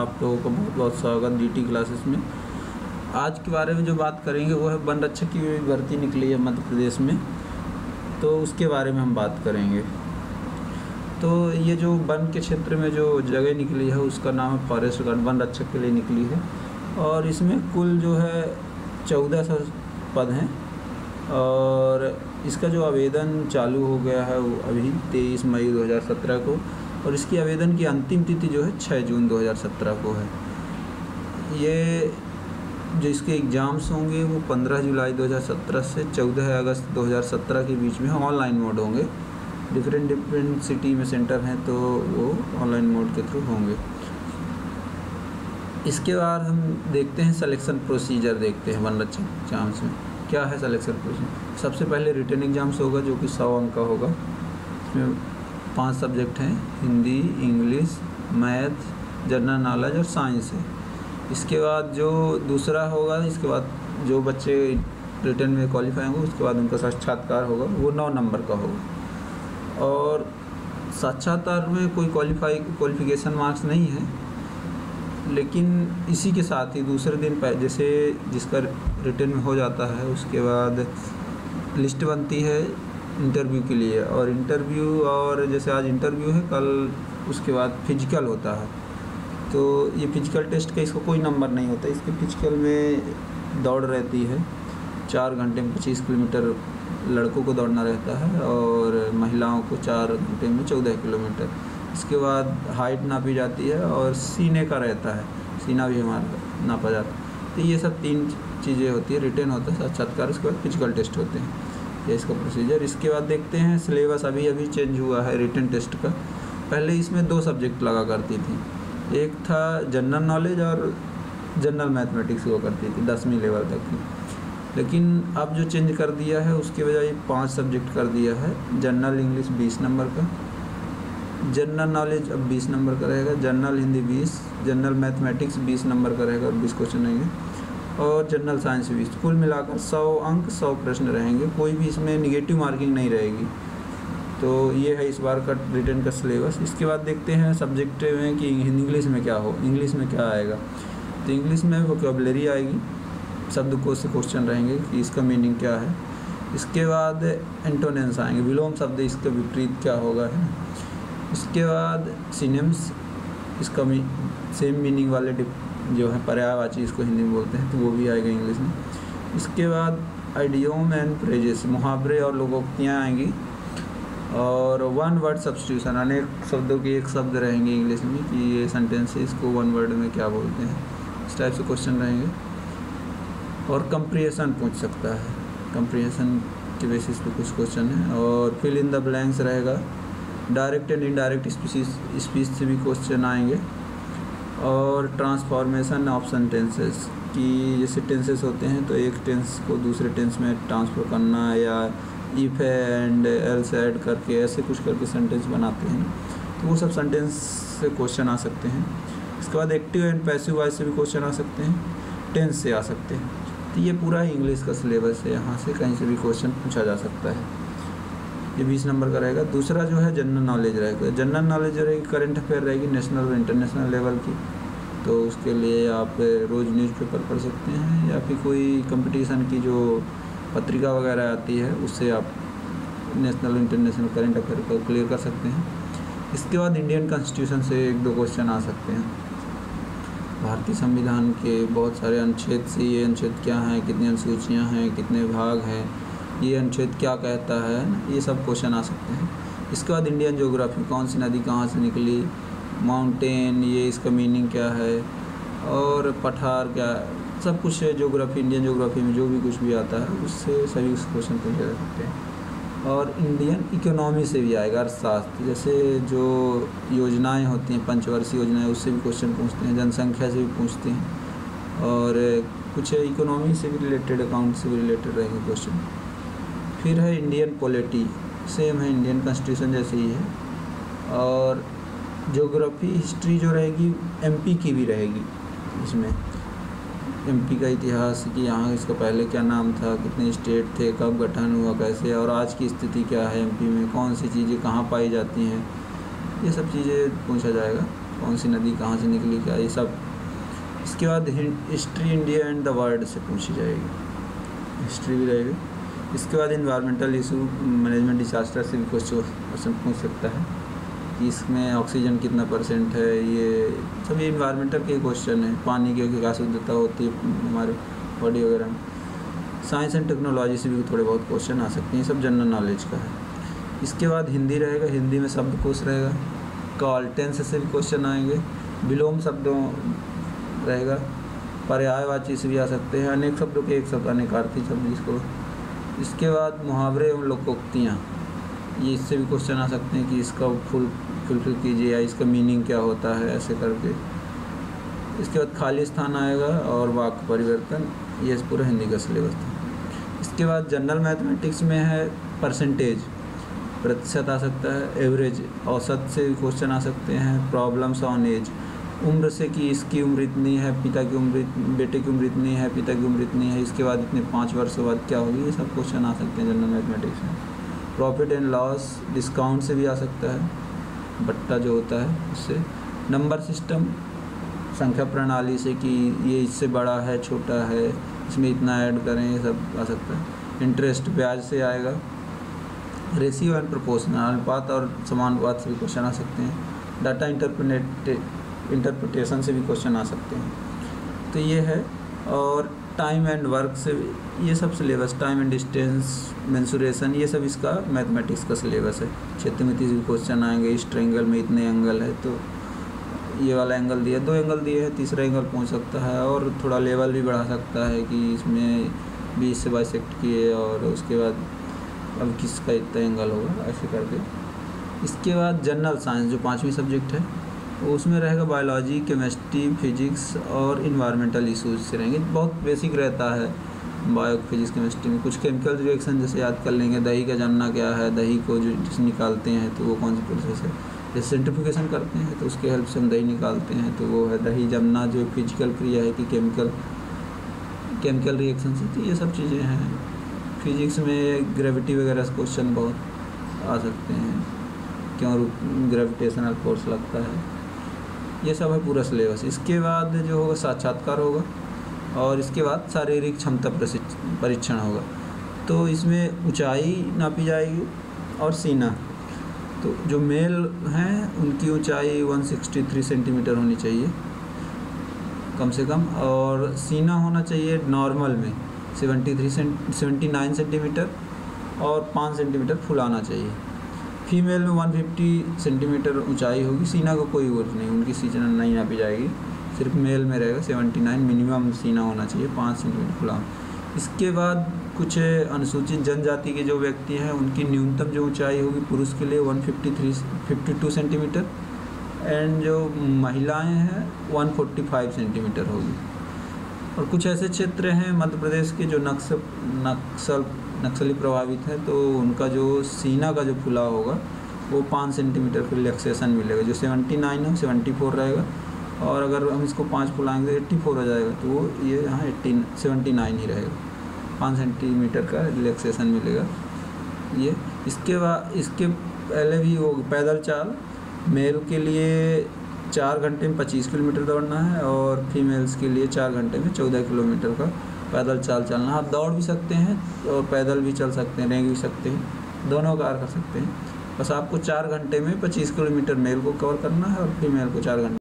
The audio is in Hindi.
आप लोगों का बहुत बहुत स्वागत DT क्लासेस में। आज के बारे में जो बात करेंगे वो है वन रक्षक की भर्ती निकली है मध्य प्रदेश में, तो उसके बारे में हम बात करेंगे। तो ये जो वन के क्षेत्र में जो जगह निकली है उसका नाम है फॉरेस्ट गार्ड, वन रक्षक के लिए निकली है। और इसमें कुल जो है 1400 पद हैं और इसका जो आवेदन चालू हो गया है वो अभी 23 मई 2017 को, और इसकी आवेदन की अंतिम तिथि जो है 6 जून 2017 को है। ये जो इसके एग्ज़ाम्स होंगे वो 15 जुलाई 2017 से 14 अगस्त 2017 के बीच में ऑनलाइन मोड होंगे। डिफरेंट सिटी में सेंटर हैं तो वो ऑनलाइन मोड के थ्रू होंगे। इसके बाद हम देखते हैं सिलेक्शन प्रोसीजर, देखते हैं वन रक्षक एग्जाम्स में क्या है सिलेक्शन प्रोसीजर। सबसे पहले रिटन एग्जाम्स होगा जो कि 100 अंक का होगा। इसमें 5 सब्जेक्ट हैं, Hindi, English, math, general knowledge और साइंस है। इसके बाद जो दूसरा होगा, इसके बाद जो बच्चे रिटन में क्वालिफाई होंगे उसके बाद उनका साक्षात्कार होगा, वो 9 नंबर का होगा। और साक्षात्कार में कोई क्वालिफिकेशन मार्क्स नहीं है, लेकिन इसी के साथ ही दूसरे दिन जैसे जिसका रिटन में हो जाता है उसके बाद लिस्ट बनती है इंटरव्यू के लिए, और इंटरव्यू और जैसे आज इंटरव्यू है, कल उसके बाद फिजिकल होता है। तो ये फिजिकल टेस्ट का इसका कोई नंबर नहीं होता। इसके फिजिकल में दौड़ रहती है 4 घंटे में 25 किलोमीटर लड़कों को दौड़ना रहता है और महिलाओं को 4 घंटे में 14 किलोमीटर। इसके बाद हाइट नापी जाती है और सीने का रहता है, सीना भी हमारा नापा जाता है। तो ये सब 3 चीज़ें होती है, रिटन होता है, साक्षात्कार, उसके बाद फिजिकल टेस्ट होते हैं। ये इसका प्रोसीजर। इसके बाद देखते हैं सिलेबस अभी चेंज हुआ है रिटन टेस्ट का। पहले इसमें 2 सब्जेक्ट लगा करती थी, एक था जनरल नॉलेज और जनरल मैथमेटिक्स हुआ करती थी 10वीं लेवल तक की। लेकिन अब जो चेंज कर दिया है उसके बजाय 5 सब्जेक्ट कर दिया है। जनरल इंग्लिश 20 नंबर का, जनरल नॉलेज अब 20 नंबर का रहेगा, general Hindi 20, general mathematics 20 number का रहेगा और 20 क्वेश्चन रहेंगे, और जनरल साइंस 20। कुल मिलाकर 100 अंक 100 प्रश्न रहेंगे, कोई भी इसमें निगेटिव मार्किंग नहीं रहेगी। तो ये है इस बार का रिटन का सिलेबस। इसके बाद देखते हैं सब्जेक्ट में कि इंग्लिश में क्या हो, इंग्लिश में क्या आएगा। तो इंग्लिश में वोकैबुलरी आएगी, शब्दकोश से क्वेश्चन रहेंगे कि इसका मीनिंग क्या है। इसके बाद एंटोनिम्स आएंगे, विलोम शब्द इसका विपरीत क्या होगा है। इसके बाद सिनोनिम्स, इसका सेम मीनिंग वाले जो है पर्यायवाची, इसको हिंदी में बोलते हैं, तो वो भी आएगा इंग्लिश में। इसके बाद आइडियोम एंड फ्रेजेस, मुहावरे और लोकोक्तियाँ आएंगी, और 1 वर्ड सब्स्टिट्यूशन, अनेक शब्दों के एक शब्द रहेंगे इंग्लिश में कि ये सेंटेंस है, इसको 1 वर्ड में क्या बोलते हैं, इस टाइप से क्वेश्चन रहेंगे। और कंप्रीहेंशन पूछ सकता है, कंप्रीहेंशन के बेसिस पे कुछ क्वेश्चन है। और फिल इन द ब्लैंक्स रहेगा, डायरेक्ट एंड इनडायरेक्ट स्पीच से भी क्वेश्चन आएंगे। और ट्रांसफॉर्मेशन ऑफ सेंटेंसेस, कि जैसे टेंसेस होते हैं तो एक टेंस को दूसरे टेंस में ट्रांसफ़र करना, या इफ़ एंड एल्स ऐड करके ऐसे कुछ करके सेंटेंस बनाते हैं, तो वो सब सेंटेंस से क्वेश्चन आ सकते हैं। इसके बाद एक्टिव एंड पैसिव वॉइस से भी क्वेश्चन आ सकते हैं, टेंस से आ सकते हैं। तो ये पूरा ही इंग्लिश का सिलेबस है, यहाँ से कहीं से भी क्वेश्चन पूछा जा सकता है। ये 20 नंबर का रहेगा। दूसरा जो है जनरल नॉलेज रहेगा। जनरल नॉलेज जो रहेगी करंट अफेयर रहेगी, नेशनल और इंटरनेशनल लेवल की। तो उसके लिए आप रोज़ न्यूज़पेपर पढ़ सकते हैं, या फिर कोई कंपटीशन की जो पत्रिका वगैरह आती है उससे आप नेशनल इंटरनेशनल करंट अफेयर को क्लियर कर सकते हैं। इसके बाद इंडियन कॉन्स्टिट्यूशन से 1-2 क्वेश्चन आ सकते हैं। भारतीय संविधान के बहुत सारे अनुच्छेद से ये अनुच्छेद क्या हैं, कितनी अनुसूचियाँ हैं, कितने भाग हैं, ये अनुच्छेद क्या कहता है, ये सब क्वेश्चन आ सकते हैं। इसके बाद इंडियन ज्योग्राफी, कौन सी नदी कहाँ से निकली, माउंटेन, ये इसका मीनिंग क्या है, और पठार क्या है, सब कुछ है ज्योग्राफी। इंडियन ज्योग्राफी में जो भी कुछ भी आता है उससे सभी क्वेश्चन पूछे जा सकते हैं। और इंडियन इकोनॉमी से भी आएगा, अर्थशास्त्र, जैसे जो योजनाएं होती हैं, पंचवर्षीय योजनाएं, उससे भी क्वेश्चन पूछते हैं, जनसंख्या से भी पूछते हैं, और कुछ इकोनॉमी से भी रिलेटेड, अकाउंट से भी रिलेटेड रहेंगे क्वेश्चन। फिर है इंडियन पॉलिटी, सेम है इंडियन कॉन्स्टिट्यूशन जैसे ही है। और ज्योग्राफी हिस्ट्री जो रहेगी एमपी की भी रहेगी, इसमें एमपी का इतिहास कि यहाँ इसका पहले क्या नाम था, कितने स्टेट थे, कब गठन हुआ, कैसे, और आज की स्थिति क्या है एमपी में, कौन सी चीज़ें कहाँ पाई जाती हैं, ये सब चीज़ें पूछा जाएगा। कौन सी नदी कहाँ से निकली, क्या, ये सब। इसके बाद history India and the world से पूछी जाएगी, हिस्ट्री भी रहेगी। इसके बाद इन्वायरमेंटल इशू मैनेजमेंट डिजास्टर से भी क्वेश्चन पूछ सकता है कि इसमें ऑक्सीजन कितना % है, ये सभी इन्वायरमेंटल के क्वेश्चन है। पानी की क्या शुद्धता होती है हमारे बॉडी वगैरह में। साइंस एंड टेक्नोलॉजी से भी थोड़े बहुत क्वेश्चन आ सकते हैं, सब जनरल नॉलेज का है। इसके बाद हिंदी रहेगा, हिंदी में शब्दकोश रहेगा। कॉल टेंस से भी क्वेश्चन आएंगे। विलोम शब्दों रहेगा। पर्यायवाची से भी आ सकते हैं, अनेक शब्दों के एक शब्द अनेकार्थी शब्द जिसको। इसके बाद मुहावरे एवं लोकोक्तियाँ, ये इससे भी क्वेश्चन आ सकते हैं कि इसका फुलफिल कीजिए या इसका मीनिंग क्या होता है, ऐसे करके। इसके बाद खाली स्थान आएगा और वाक्य परिवर्तन, ये पूरा हिंदी का सिलेबस था। इसके बाद जनरल मैथमेटिक्स में है परसेंटेज, प्रतिशत आ सकता है। एवरेज, औसत से क्वेश्चन आ सकते हैं। प्रॉब्लम्स ऑन एज, उम्र से कि इसकी उम्र इतनी है, पिता की उम्र, बेटे की उम्र इतनी है, पिता की उम्र इतनी है, इसके बाद इतने 5 वर्षों बाद क्या होगी, ये सब क्वेश्चन आ सकते हैं जनरल मैथमेटिक्स में। प्रॉफिट एंड लॉस, डिस्काउंट से भी आ सकता है, बट्टा जो होता है उससे। नंबर सिस्टम, संख्या प्रणाली से कि ये इससे बड़ा है, छोटा है, इसमें इतना ऐड करें, ये सब आ सकता है। इंटरेस्ट, ब्याज से आएगा। रेशियो एंड प्रोपोर्शनल, अनुपात और समानुपात से भी क्वेश्चन आ सकते हैं। डाटा इंटरप्रिटेशन से भी क्वेश्चन आ सकते हैं। तो ये है। और टाइम एंड वर्क से, ये सब syllabus, time and distance, mensuration, ये सब इसका मैथमेटिक्स का सिलेबस है। क्षेत्रमिति से भी क्वेश्चन आएंगे। इस ट्रायंगल में इतने एंगल है, तो ये वाला एंगल दिया, 2 एंगल दिए हैं, तीसरा एंगल पहुंच सकता है। और थोड़ा लेवल भी बढ़ा सकता है कि इसमें 20 से बाइसेक्ट किए और उसके बाद अब किसका इतना एंगल होगा, ऐसे करके। इसके बाद जनरल साइंस जो 5वीं सब्जेक्ट है, उसमें रहेगा बायोलॉजी, केमिस्ट्री, फिजिक्स और इन्वायरमेंटल इशूज से रहेंगे। बहुत बेसिक रहता है बायो, फिजिक्स, केमिस्ट्री में। कुछ केमिकल रिएक्शन जैसे याद कर लेंगे, दही का जानना क्या है, दही को जो जिसे निकालते हैं तो वो कौन सी प्रोसेस है। जैसे सेंट्रीफ्यूगेशन करते हैं तो उसके हेल्प से हम दही निकालते हैं, तो वो है दही जमना, जो फिजिकल क्रिया है कि केमिकल रिएक्शन से। तो ये सब चीज़ें हैं। फिजिक्स में ग्रेविटी वगैरह से क्वेश्चन बहुत आ सकते हैं, क्यों ग्रेविटेशनल फोर्स लगता है, ये सब है पूरा सिलेबस। इसके बाद जो होगा साक्षात्कार होगा और इसके बाद शारीरिक क्षमता परीक्षण होगा। तो इसमें ऊंचाई नापी जाएगी और सीना। तो जो मेल हैं उनकी ऊंचाई 163 सेंटीमीटर होनी चाहिए कम से कम, और सीना होना चाहिए नॉर्मल में 79 सेंटीमीटर और 5 सेंटीमीटर फुलाना चाहिए। फीमेल में 150 सेंटीमीटर ऊंचाई होगी, सीना का कोई वो नहीं, उनकी सीना नहीं नापी जाएगी, सिर्फ मेल में रहेगा 79 मिनिमम सीना होना चाहिए, 5 सेंटीमीटर फुला। इसके बाद कुछ अनुसूचित जनजाति के जो व्यक्ति हैं उनकी न्यूनतम जो ऊंचाई होगी पुरुष के लिए 152 सेंटीमीटर एंड जो महिलाएं हैं 145 सेंटीमीटर होगी। और कुछ ऐसे क्षेत्र हैं मध्य प्रदेश के जो नक्सली प्रभावित हैं, तो उनका जो सीना का जो फुला होगा वो 5 सेंटीमीटर का रिलैक्सेशन मिलेगा। जो 79 है 74 रहेगा, और अगर हम इसको 5 फुलाएंगे 84 हो जाएगा, तो वो ये यहाँ 79 ही रहेगा, 5 सेंटीमीटर का रिलैक्सेशन मिलेगा ये। इसके बाद इसके पहले भी वो पैदल चाल, मेल के लिए 4 घंटे में 25 किलोमीटर दौड़ना है और फीमेल्स के लिए 4 घंटे में 14 किलोमीटर का पैदल चाल चलना। आप दौड़ भी सकते हैं और पैदल भी चल सकते हैं, रेंग भी सकते हैं, दोनों कार कर सकते हैं। बस आपको 4 घंटे में 25 किलोमीटर मेल को कवर करना है और फीमेल को 4 घंटे